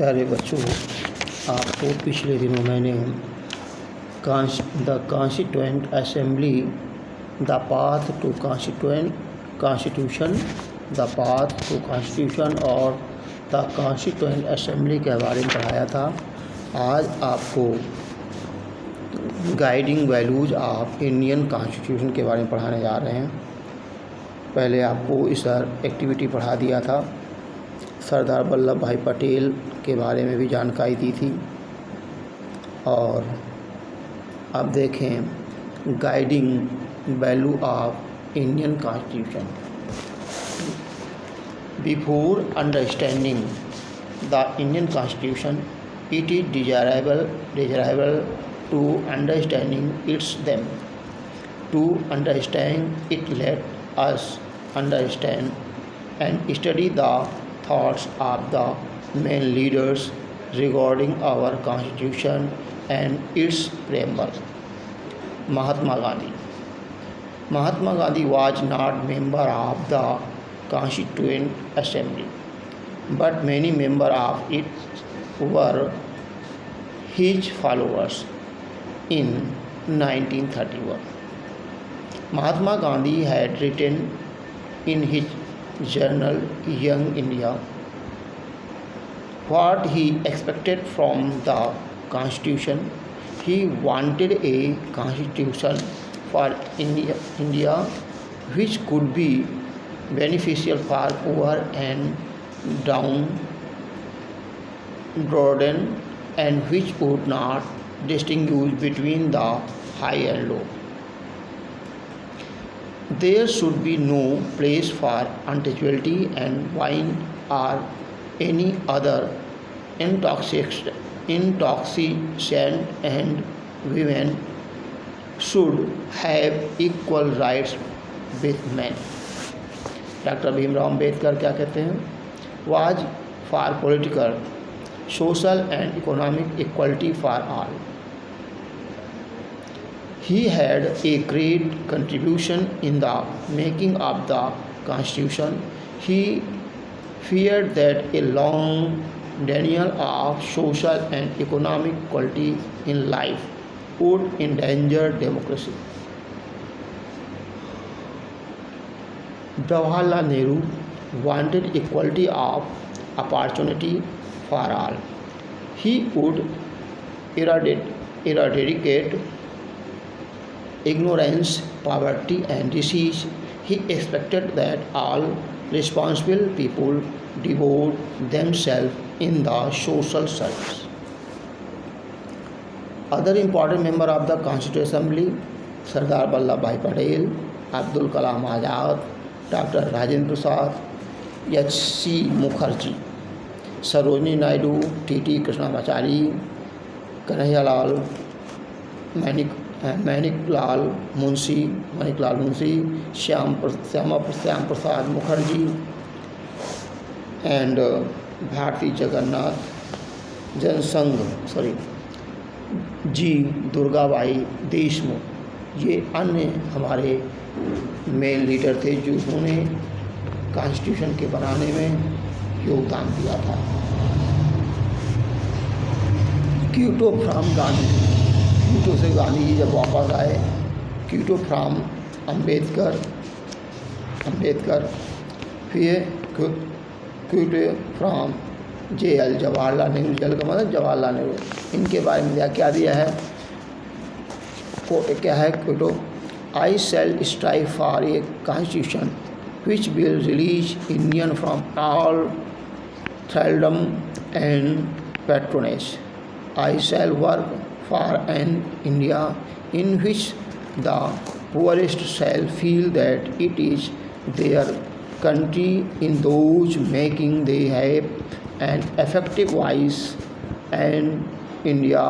प्यारे बच्चों, आपको पिछले दिनों मैंने the constituent assembly, the path to constitution, the path to constitution और द कॉन्स्टिट्यूएंट असेंबली के बारे में पढ़ाया था। आज आपको guiding values of Indian constitution के बारे में पढ़ाने जा रहे हैं। पहले आपको इस एक्टिविटी पढ़ा दिया था। सरदार वल्लभ भाई पटेल के बारे में भी जानकारी दी थी। और अब देखें guiding value of Indian constitution. Before understanding the Indian constitution, it is desirable to understanding its them. To understand it, let us understand and study the thoughts of the main leaders regarding our constitution and its framework. Mahatma Gandhi was not member of the Constituent Assembly, but many members of it were his followers. In 1931, Mahatma Gandhi had written in his journal Young India what he expected from the constitution. He wanted a constitution for India which could be beneficial for poor and downtrodden, and which would not distinguish between the high and low. There should be no place for untouchability, and wine or any other intoxicant, and women should have equal rights with men. Doctor Bhimrao Ambedkar क्या कहते हैं? Was for political, social and economic equality for all. He had a great contribution in the making of the Constitution. He feared that a long denial of social and economic equality in life would endanger democracy. Jawaharlal Nehru wanted equality of opportunity for all. He would eradicate ignorance, poverty, and disease. He expected that all responsible people devote themselves in the social service. Other important members of the Constituent Assembly: Sardar Vallabhbhai Patel, Abdul Kalam Azad, Dr. Rajendra Prasad, H.C. Mukherjee, Sarojini Naidu, T.T. Krishnamachari, Kanhaiyalal, Maniklal Munshi, Shyam Prasad Mukherjee, and भारतीय जगन्नाथ जनसंघ जी दुर्गाबाई देशमुख। ये अन्य हमारे main leader थे जिन्होंने constitution के बनाने में योगदान दिया था। क्यूटो फ्रॉम गांधी, क्यूटो से गांधी जी जब वापस आए, क्यूटो फ्रॉम अम्बेडकर, फिर quote from JL, Jawaharlal Nehru. JL का मतलब जवाहरलाल नेहरू। इनके बारे में क्या दिया है? क्या है quote? I shall strive for a constitution which will release Indian from all thraldom and patronage. I shall work for an India in which the poorest shall feel that it is their country, in those making they have an effective voice, and India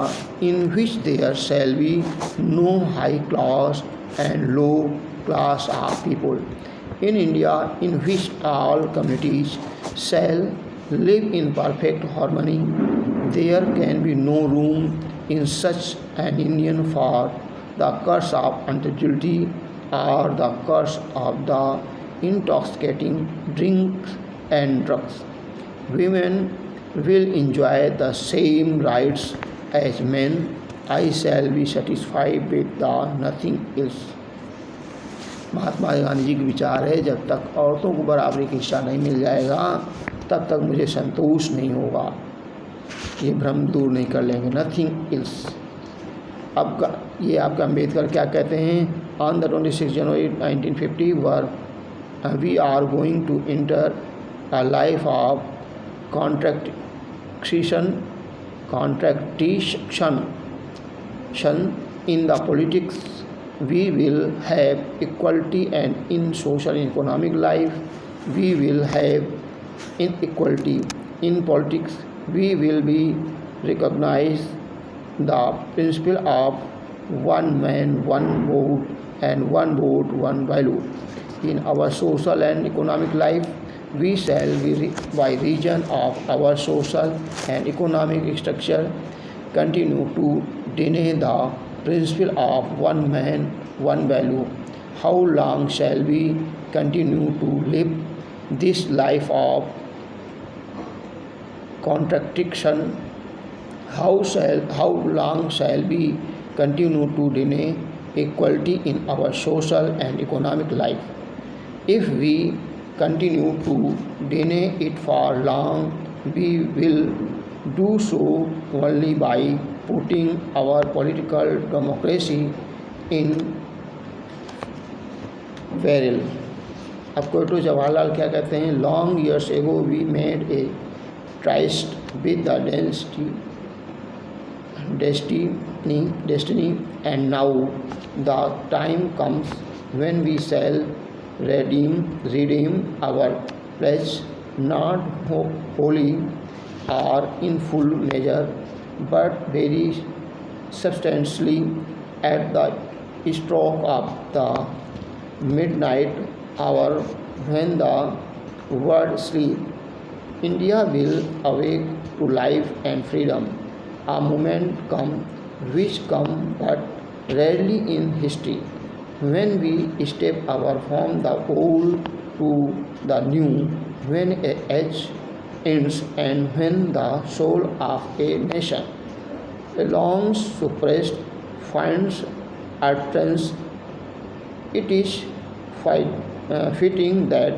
in which there shall be no high class and low class of people. In India in which all communities shall live in perfect harmony, there can be no room in such an Indian for the curse of untouchability or the curse of the intoxicating drinks and drugs. Women will enjoy the same rights as men. I shall be satisfied with the nothing else. Mahatma Gandhi ji के विचार है, जब तक औरतों को बराबरी का हिस्सा नहीं मिल जाएगा तब तक मुझे संतोष नहीं होगा। ये भ्रम दूर नहीं कर लेंगे, नथिंग एल्स। ये आपका अम्बेडकर क्या कहते हैं? On the 26 January 1950 we are going to enter a life of contraction in the politics. We will have equality, and in social and economic life we will have inequality. In politics we will be recognize the principle of one man one vote and one vote one value. In our social and economic life we shall be by reason of our social and economic structure continue to deny the principle of one man one value. How long shall we continue to live this life of contradiction? How long shall we continue to deny equality in our social and economic life? If we continue to deny it for long, we will do so only by putting our political democracy in peril. अब कोटो जवाहरलाल क्या कहते हैं? Long years ago we made a tryst with the destiny, and now the time comes when we shall redeem our pledge, not wholly or in full measure, but very substantially at the stroke of the midnight hour when the world sleeps. India will awake to life and freedom. A moment which come but rarely in history, when we step from the old to the new, when a age ends and when the soul of a nation, a long suppressed, finds utterance. It is fitting that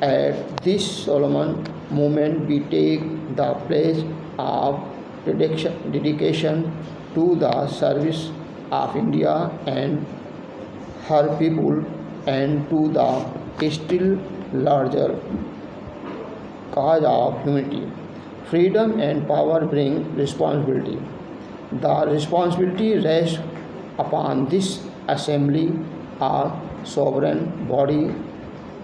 at this solemn moment we take the pledge of dedication to the service of India and her people, and to the still larger cause of humanity. Freedom and power bring responsibility. The responsibility rests upon this assembly, a sovereign body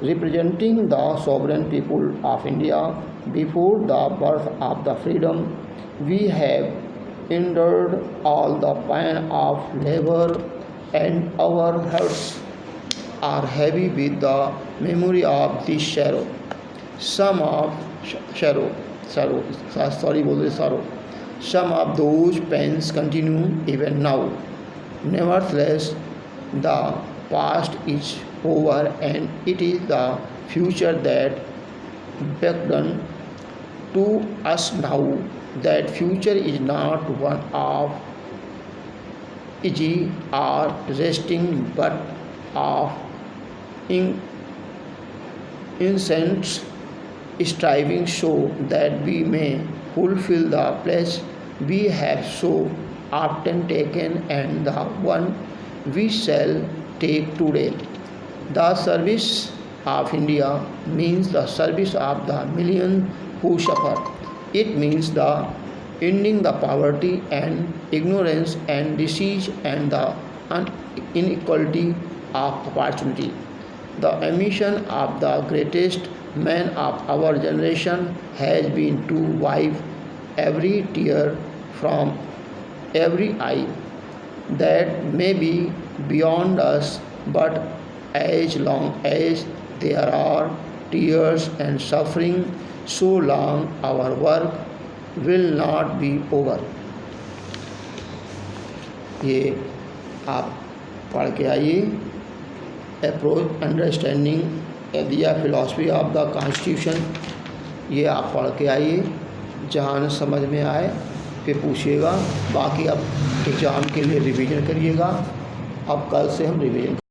representing the sovereign people of India. Before the birth of the freedom, we have endured all the pain of labor, and our hearts are heavy with the memory of this sorrow. Some of those pains continue even now. Nevertheless, the past is over, and it is the future that beckons to us now. That future is not one of easy or resting, but of incessant striving, so that we may fulfill the pledge we have so often taken, and the one we shall take today. The service of India means the service of the millions who suffer. It means the ending the poverty and ignorance and disease and the inequality of opportunity. The ambition of the greatest man of our generation has been to wipe every tear from every eye that may be beyond us, but as long as there are tears and suffering, so long our work will not be over. ये आप पढ़ के आइए। Approach understanding दिया philosophy of the constitution, ये आप पढ़ के आइए। जहाँ न समझ में आए फिर पूछिएगा। बाकी अब एग्ज़ाम के लिए रिवीजन करिएगा। अब कल से हम रिवीजन